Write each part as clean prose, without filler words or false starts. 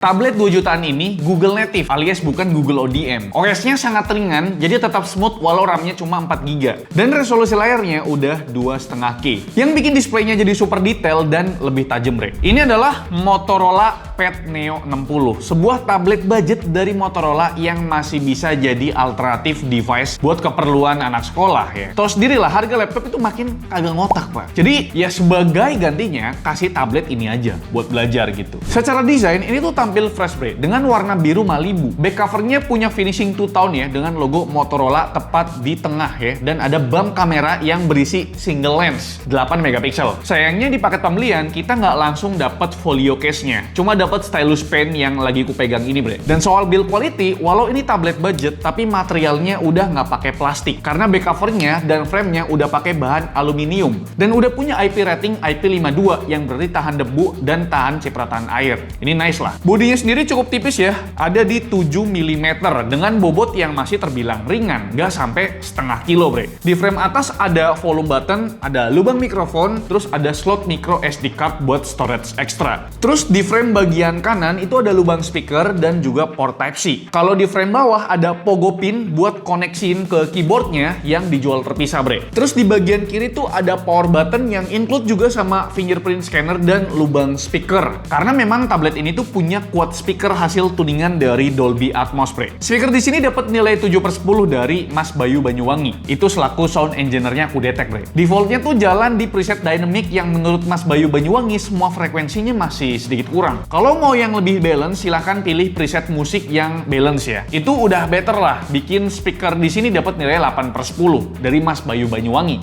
Tablet 2 jutaan ini Google Native alias bukan Google ODM. OS-nya sangat ringan, jadi tetap smooth walau RAM-nya cuma 4 GB. Dan resolusi layarnya udah 2,5K. Yang bikin displaynya jadi super detail dan lebih tajam, bre. Ini adalah Motorola Pad Neo 60. Sebuah tablet budget dari Motorola yang masih bisa jadi alternatif device buat keperluan anak sekolah ya. Tahu sendiri lah, harga laptop itu makin kagak ngotak, Pak. Jadi ya sebagai gantinya, kasih tablet ini aja buat belajar gitu. Secara desain, ini tuh tampil fresh, bre, dengan warna biru Malibu. Back covernya punya finishing two tone ya, dengan logo Motorola tepat di tengah ya, dan ada bump kamera yang berisi single lens 8 megapiksel. Sayangnya di paket pembelian kita nggak langsung dapat folio case-nya, cuma dapat stylus pen yang lagi kupegang ini, bre. Dan soal build quality, walau ini tablet budget, tapi materialnya udah nggak pakai plastik karena back covernya dan frame-nya udah pakai bahan aluminium dan udah punya IP rating IP52 yang berarti tahan debu dan tahan cipratan air. Ini nice lah. Bodinya sendiri cukup tipis ya, ada di 7 mm dengan bobot yang masih terbilang ringan, nggak sampai setengah kilo, bre. Di frame atas ada volume button, ada lubang mikrofon, terus ada slot micro SD card buat storage ekstra. Terus di frame bagian kanan itu ada lubang speaker dan juga port Type-C. Kalau di frame bawah ada pogo pin buat koneksiin ke keyboardnya yang dijual terpisah, bre. Terus di bagian kiri tuh ada power button yang include juga sama fingerprint scanner dan lubang speaker. Karena memang tablet ini tuh punya quad speaker hasil tuningan dari Dolby Atmos, bre. Speaker di sini dapat nilai 7/10 dari Mas Bayu Banyuwangi. Itu selaku sound engineer-nya aku detek, bre. Defaultnya tuh jalan di preset dynamic yang menurut Mas Bayu Banyuwangi semua frekuensinya masih sedikit kurang. Kalau mau yang lebih balance, silahkan pilih preset musik yang balance ya. Itu udah better lah. Bikin speaker di sini dapat nilai 8/10 dari Mas Bayu Banyuwangi.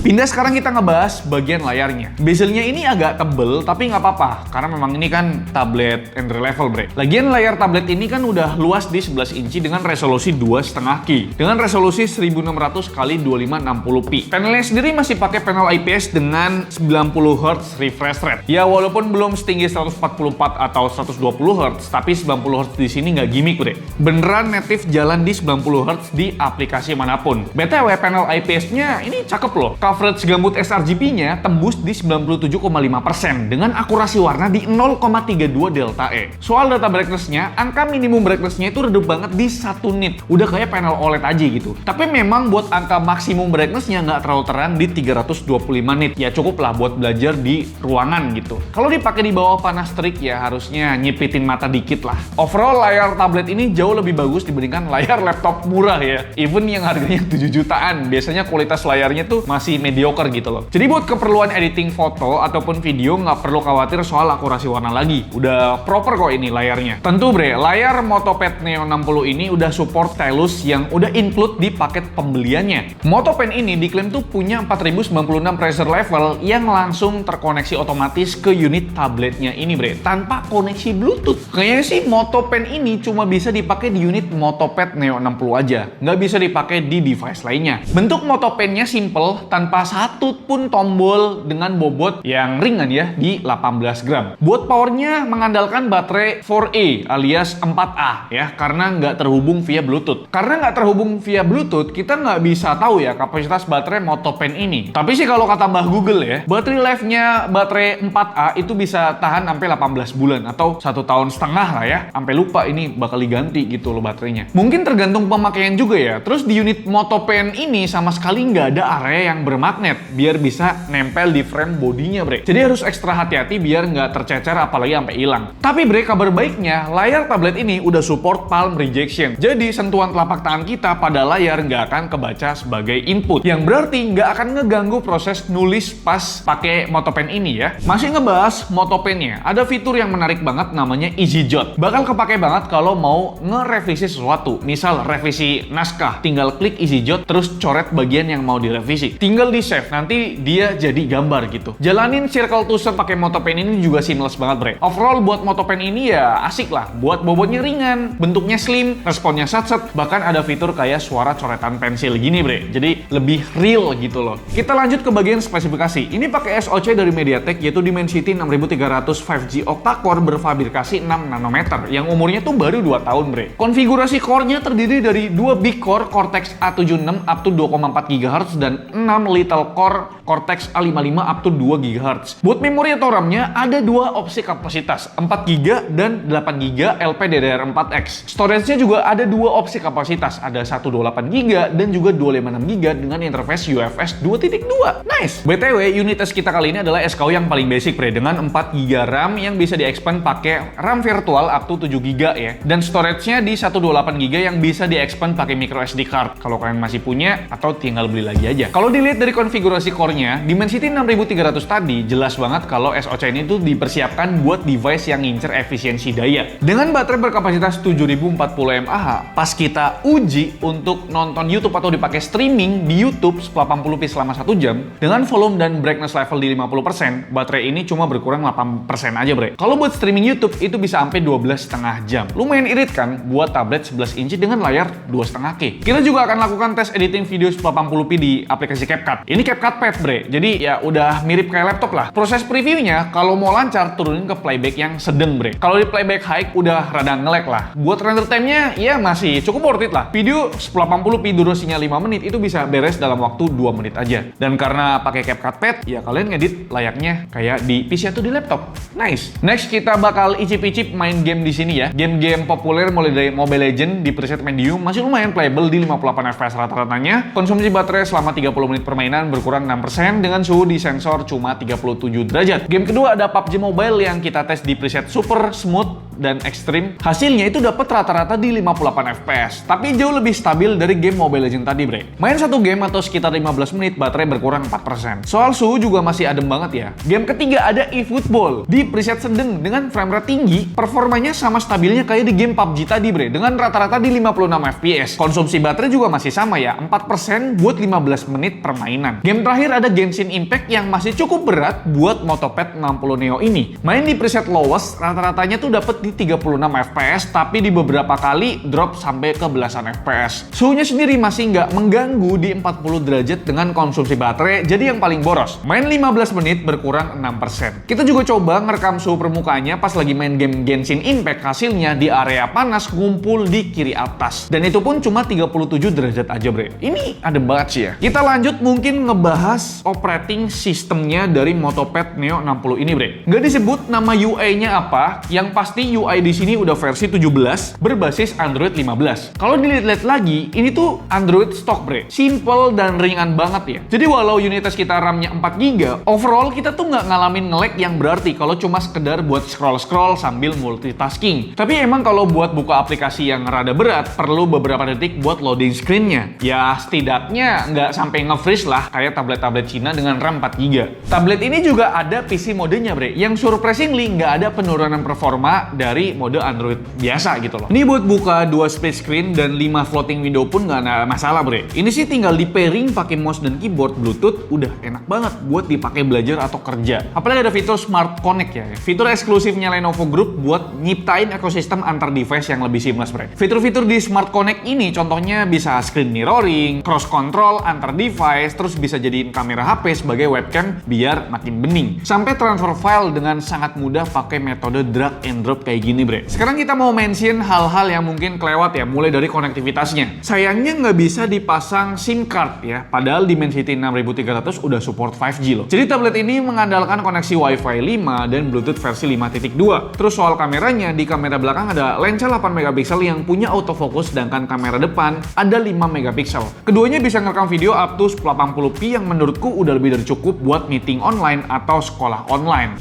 Pindah sekarang kita ngebahas bagian layarnya. Bezelnya ini agak tebel, tapi nggak apa-apa, karena memang ini kan tablet entry level, bre. Lagian layar tablet ini kan udah luas di 11 inci dengan resolusi 2,5K, dengan resolusi 1600 x 2560p. Panelnya sendiri masih pakai panel IPS dengan 90 Hz refresh rate. Ya walaupun belum setinggi 144 atau 120 Hz, tapi 90 Hz di sini nggak gimmick, bre. Beneran native jalan di 90 Hz di aplikasi manapun. BTW panel IPS-nya ini cakep loh. Coverage gambut sRGB-nya tembus di 97,5% dengan akurasi warna di 0,32 delta E. Soal data brightness-nya, angka minimum brightness-nya itu redup banget di 1 nit. Udah kayak panel OLED aja gitu. Tapi memang buat angka maksimum brightness-nya nggak terlalu terang di 325 nit. Ya cukup lah buat belajar di ruangan gitu. Kalau dipakai di bawah panas terik ya harusnya nyipitin mata dikit lah. Overall layar tablet ini jauh lebih bagus dibandingkan layar laptop murah ya. Even yang harganya 7 jutaan. Biasanya kualitas layarnya tuh masih mediocre gitu loh. Jadi buat keperluan editing foto ataupun video nggak perlu khawatir soal akurasi warna lagi. Udah proper kok ini layarnya. Tentu, bre, layar Motopad Neo 60 ini udah support stylus yang udah include di paket pembeliannya. Motopad ini diklaim tuh punya 4096 pressure level yang langsung terkoneksi otomatis ke unit tabletnya ini, bre, tanpa koneksi Bluetooth. Kayaknya sih Motopad ini cuma bisa dipakai di unit Motopad Neo 60 aja. Nggak bisa dipakai di device lainnya. Bentuk Motopadnya simple, tanpa satu pun tombol dengan bobot yang ringan ya di 18 gram. Buat powernya mengandalkan baterai 4A alias 4A ya, karena nggak terhubung via Bluetooth. Karena nggak terhubung via Bluetooth, kita nggak bisa tahu ya kapasitas baterai Motopad ini. Tapi sih kalau kata Mbah Google ya, baterai life-nya baterai 4A itu bisa tahan sampai 18 bulan atau 1,5 tahun lah ya. Sampai lupa ini bakal diganti gitu loh baterainya. Mungkin tergantung pemakaian juga ya. Terus di unit Motopad ini sama sekali nggak ada area yang bermagnet biar bisa nempel di frame bodinya, bre. Jadi harus ekstra hati-hati biar nggak tercecer apalagi sampai hilang. Tapi, bre, kabar baiknya layar tablet ini udah support palm rejection. Jadi sentuhan telapak tangan kita pada layar nggak akan kebaca sebagai input, yang berarti nggak akan ngeganggu proses nulis pas pakai Motopad ini ya. Masih ngebahas Motopadnya, ada fitur yang menarik banget namanya Easy Jot. Bakal kepake banget kalau mau ngerevisi sesuatu. Misal revisi naskah, tinggal klik Easy Jot terus coret bagian yang mau direvisi. Tinggal di lebih safe. Nanti dia jadi gambar gitu. Jalanin circle to surf pakai Motopen ini juga seamless banget, bre. Overall buat Motopen ini ya asik lah. Buat bobotnya ringan, bentuknya slim, responnya satset, bahkan ada fitur kayak suara coretan pensil gini, bre. Jadi lebih real gitu loh. Kita lanjut ke bagian spesifikasi. Ini pakai SoC dari MediaTek yaitu Dimensity 6300 5G octa-core berfabrikasi 6 nanometer yang umurnya tuh baru 2 tahun, bre. Konfigurasi core-nya terdiri dari 2 big core Cortex A76 up to 2,4 GHz dan 6 little core Cortex A55 up to 2 GHz. Buat memori atau RAM-nya ada 2 opsi kapasitas, 4 GB dan 8 GB LPDDR4X. Storage-nya juga ada 2 opsi kapasitas, ada 128 GB dan juga 256 GB dengan interface UFS 2.2. Nice! BTW, unit tes kita kali ini adalah SKU yang paling basic, bre, dengan 4 GB RAM yang bisa di-expand pakai RAM virtual up to 7 GB ya. Dan storage-nya di 128 GB yang bisa di-expand pakai micro SD card. Kalau kalian masih punya atau tinggal beli lagi aja. Kalau dilihat dari konfigurasi core-nya, Dimensity 6300 tadi jelas banget kalau SoC ini tuh dipersiapkan buat device yang ngincer efisiensi daya. Dengan baterai berkapasitas 7040 mAh, pas kita uji untuk nonton YouTube atau dipakai streaming di YouTube 1080p selama 1 jam, dengan volume dan brightness level di 50%, baterai ini cuma berkurang 8% aja, bre. Kalau buat streaming YouTube itu bisa sampai 12,5 jam. Lumayan irit kan buat tablet 11 inci dengan layar 2,5K. Kita juga akan lakukan tes editing video 1080p di aplikasi CapCut. Ini CapCut Pad, bre. Jadi ya udah mirip kayak laptop lah. Proses previewnya kalau mau lancar turunin ke playback yang sedang, bre. Kalau di playback high udah rada nge-lag lah. Buat render time-nya ya masih cukup worth it lah. Video 1080p durasinya 5 menit itu bisa beres dalam waktu 2 menit aja. Dan karena pakai CapCut Pad, ya kalian ngedit layaknya kayak di PC atau di laptop. Nice. Next kita bakal icip-icip main game di sini ya. Game-game populer mulai dari Mobile Legends di preset medium masih lumayan playable di 58 fps rata-ratanya. Konsumsi baterai selama 30 menit permainan berkurang 6% dengan suhu di sensor cuma 37 derajat. Game kedua ada PUBG Mobile yang kita tes di preset super smooth dan ekstrim. Hasilnya itu dapat rata-rata di 58 fps, tapi jauh lebih stabil dari game Mobile Legends tadi, bre. Main satu game atau sekitar 15 menit baterai berkurang 4%. Soal suhu juga masih adem banget ya. Game ketiga ada eFootball di preset sedang dengan frame rate tinggi, performanya sama stabilnya kayak di game PUBG tadi, bre, dengan rata-rata di 56 fps. Konsumsi baterai juga masih sama ya, 4% buat 15 menit permainan. Game terakhir ada Genshin Impact yang masih cukup berat buat Motopad 60 Neo ini. Main di preset lowest, rata-ratanya tuh dapat di 36 fps, tapi di beberapa kali drop sampai ke belasan fps. Suhunya sendiri masih nggak mengganggu di 40 derajat dengan konsumsi baterai, jadi yang paling boros. Main 15 menit berkurang 6%. Kita juga coba ngerekam suhu permukaannya pas lagi main game Genshin Impact, hasilnya di area panas ngumpul di kiri atas. Dan itu pun cuma 37 derajat aja, bre. Ini adem banget sih ya. Kita lanjut mungkin ngebahas operating sistemnya dari Motopad Neo 60 ini, bre. Nggak disebut nama UI-nya apa, yang pasti UI di sini udah versi 17 berbasis Android 15. Kalau dilihat-lihat lagi, ini tuh Android stock, bre. Simple dan ringan banget ya. Jadi walau unit tes kita RAM-nya 4 GB, overall kita tuh nggak ngalamin nge-lag yang berarti kalau cuma sekedar buat scroll-scroll sambil multitasking. Tapi emang kalau buat buka aplikasi yang rada berat, perlu beberapa detik buat loading screen-nya. Ya setidaknya nggak sampai nge-freeze lah kayak tablet-tablet Cina dengan RAM 4 GB. Tablet ini juga ada PC modenya, bre, yang surprisingly nggak ada penurunan performa dari mode Android biasa gitu loh. Ini buat buka 2 split screen dan 5 floating window pun nggak ada masalah, bre. Ini sih tinggal di pairing pakai mouse dan keyboard Bluetooth, udah enak banget buat dipakai belajar atau kerja. Apalagi ada fitur Smart Connect ya. Fitur eksklusifnya Lenovo Group buat nyiptain ekosistem antar device yang lebih seamless, bre. Fitur-fitur di Smart Connect ini contohnya bisa screen mirroring, cross control antar device, terus bisa jadiin kamera HP sebagai webcam biar makin bening. Sampai transfer file dengan sangat mudah pakai metode drag and drop kayak gini, bre. Sekarang kita mau mention hal-hal yang mungkin kelewat ya, mulai dari konektivitasnya. Sayangnya nggak bisa dipasang SIM card ya, padahal Dimensity 6300 udah support 5G loh. Jadi tablet ini mengandalkan koneksi Wi-Fi 5 dan Bluetooth versi 5.2. Terus soal kameranya, di kamera belakang ada lensa 8 megapiksel yang punya autofocus, sedangkan kamera depan ada 5 megapiksel. Keduanya bisa ngerekam video up to 1080p yang menurutku udah lebih dari cukup buat meeting online atau sekolah online.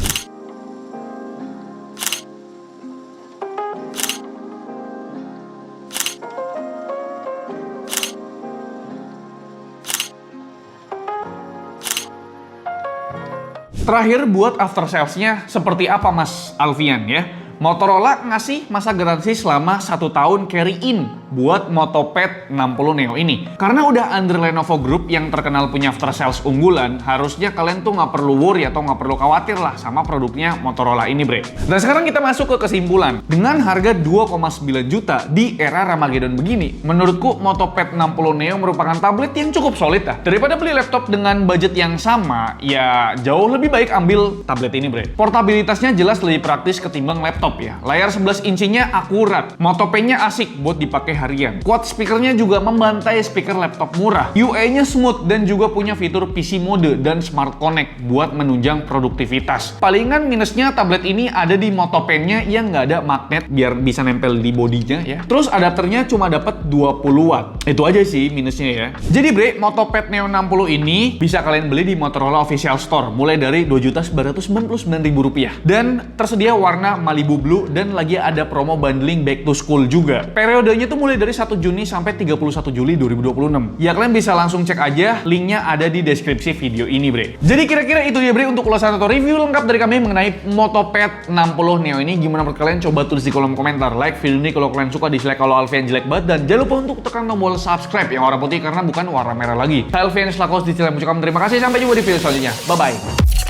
Terakhir buat after sales-nya seperti apa, Mas Alfian ya? Motorola ngasih masa garansi selama 1 tahun carry-in buat Motopad 60 Neo ini. Karena udah under Lenovo Group yang terkenal punya after sales unggulan, harusnya kalian tuh nggak perlu worry atau nggak perlu khawatir lah sama produknya Motorola ini, bre. Dan sekarang kita masuk ke kesimpulan. Dengan harga 2,9 juta di era Ramageddon begini, menurutku Motopad 60 Neo merupakan tablet yang cukup solid lah. Daripada beli laptop dengan budget yang sama, ya jauh lebih baik ambil tablet ini, bre. Portabilitasnya jelas lebih praktis ketimbang laptop ya. Layar 11 inಚಿnya akurat, Motopadnya asik buat dipakai harian. Quad speakernya juga membantai speaker laptop murah. UI-nya smooth dan juga punya fitur PC mode dan Smart Connect buat menunjang produktivitas. Palingan minusnya tablet ini ada di Motopadnya yang nggak ada magnet biar bisa nempel di bodinya ya. Terus adapternya cuma dapat 20 watt. Itu aja sih minusnya ya. Jadi bre, Motopad Neo 60 ini bisa kalian beli di Motorola Official Store mulai dari Rp2.999.000 dan tersedia warna Malibu Blue dan lagi ada promo bundling back to school juga. Periodenya tuh mulai dari 1 Juni sampai 31 Juli 2026. Ya kalian bisa langsung cek aja, linknya ada di deskripsi video ini, bre. Jadi kira-kira itu ya, bre, untuk ulasan atau review lengkap dari kami mengenai Motopad 60 Neo ini. Gimana menurut kalian? Coba tulis di kolom komentar. Like video ini kalau kalian suka, dislike kalau Alfian jelek banget, dan jangan lupa untuk tekan tombol subscribe yang warna putih karena bukan warna merah lagi. Saya Alfian Slakos di channel Mucukam. Terima kasih, sampai jumpa di video selanjutnya. Bye-bye.